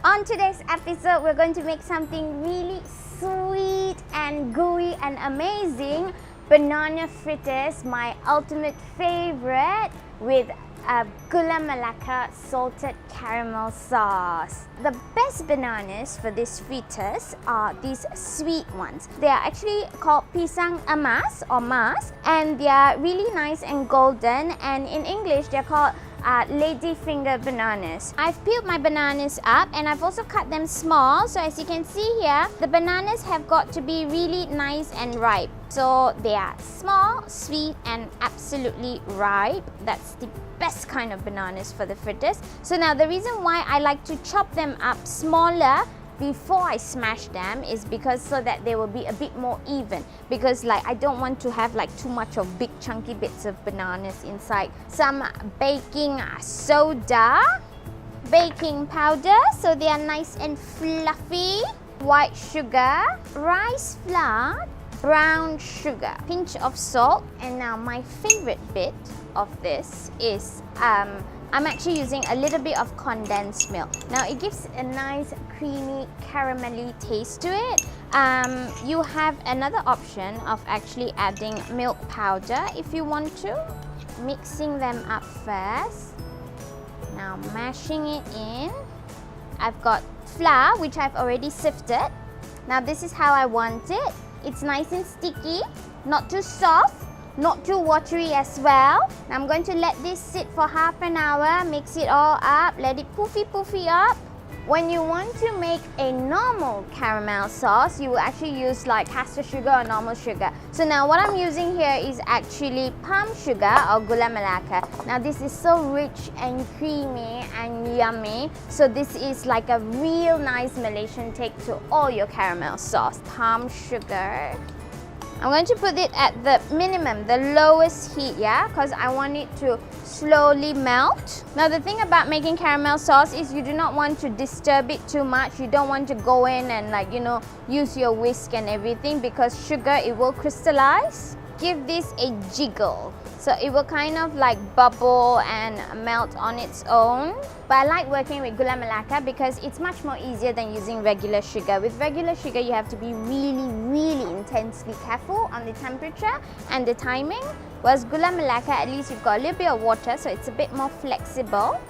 On today's episode, we're going to make something really sweet and gooey and amazing. Banana fritters, my ultimate favorite, with Gula Melaka salted caramel sauce. The best bananas for these fritters are these sweet ones. They are actually called Pisang emas or mas, and they are really nice and golden, and in English they're called lady finger bananas. I've peeled my bananas up and I've also cut them small. So as you can see here, the bananas have got to be really nice and ripe. So they are small, sweet and absolutely ripe. That's the best kind of bananas for the fritters. So now the reason why I like to chop them up smaller before I smash them is because so that they will be a bit more even, because like I don't want to have like too much of big chunky bits of bananas inside. Some baking soda, baking powder so they are nice and fluffy, white sugar, rice flour, brown sugar, pinch of salt, and now my favorite bit of this is I'm actually using a little bit of condensed milk. Now it gives a nice creamy caramelly taste to it. You have another option of actually adding milk powder if you want to. Mixing them up first. Now mashing it in. I've got flour which I've already sifted. Now this is how I want it. It's nice and sticky, not too soft, not too watery as well. Now I'm going to let this sit for half an hour, mix it all up, let it poofy up. When you want to make a normal caramel sauce, you will actually use like caster sugar or normal sugar. So now what I'm using here is actually palm sugar or Gula Melaka. Now this is so rich and creamy and yummy. So this is like a real nice Malaysian take to all your caramel sauce. Palm sugar. I'm going to put it at the minimum, the lowest heat, yeah, because I want it to slowly melt. Now the thing about making caramel sauce is you do not want to disturb it too much. You don't want to go in and like, you know, use your whisk and everything, because sugar, it will crystallize. Give this a jiggle. So it will kind of like bubble and melt on its own. But I like working with Gula Melaka because it's much more easier than using regular sugar. With regular sugar, you have to be really intensely careful on the temperature and the timing. Whereas Gula Melaka, at least you've got a little bit of water, so it's a bit more flexible.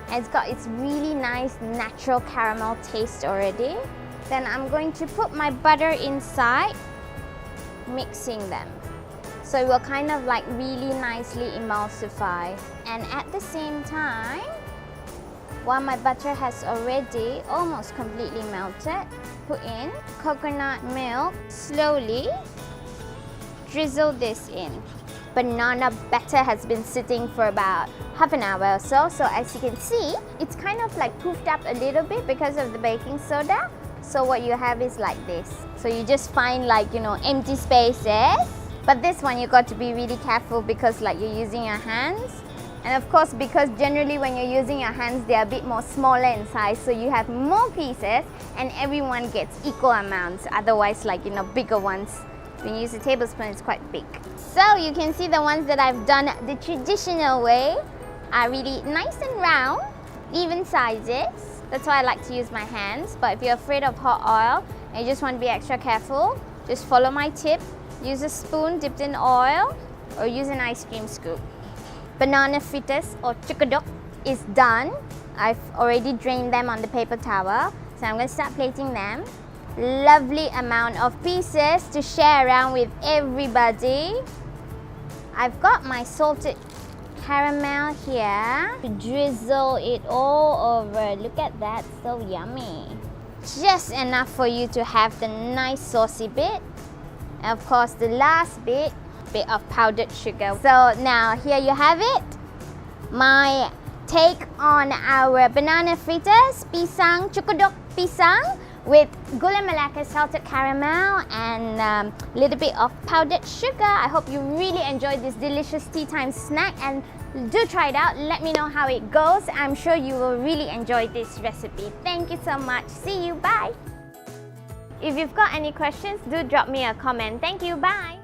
And it's got its really nice natural caramel taste already. Then I'm going to put my butter inside, mixing them. So it will kind of like really nicely emulsify. And at the same time, while my butter has already almost completely melted, put in coconut milk, slowly drizzle this in. Banana batter has been sitting for about half an hour or so. So as you can see, it's kind of like poofed up a little bit because of the baking soda. So what you have is like this. So you just find like, you know, empty spaces. But this one you got to be really careful because like you're using your hands. And of course, because generally when you're using your hands, they're a bit more smaller in size. So you have more pieces and everyone gets equal amounts. Otherwise, like, you know, bigger ones, when you use a tablespoon, it's quite big. So you can see the ones that I've done the traditional way are really nice and round, even sizes. That's why I like to use my hands. But if you're afraid of hot oil and you just want to be extra careful, just follow my tip. Use a spoon dipped in oil or use an ice cream scoop. Banana fritters or Cekodok is done. I've already drained them on the paper towel. So I'm going to start plating them. Lovely amount of pieces to share around with everybody. I've got my salted caramel here to drizzle it all over. Look at that, so yummy. Just enough for you to have the nice saucy bit. And of course, the last bit of powdered sugar. So now here you have it. My take on our banana fritters, Pisang, Cekodok Pisang with Gula Melaka salted caramel and a little bit of powdered sugar. I hope you really enjoyed this delicious tea time snack, and do try it out. Let me know how it goes. I'm sure you will really enjoy this recipe. Thank you so much. See you. Bye. If you've got any questions, do drop me a comment. Thank you. Bye.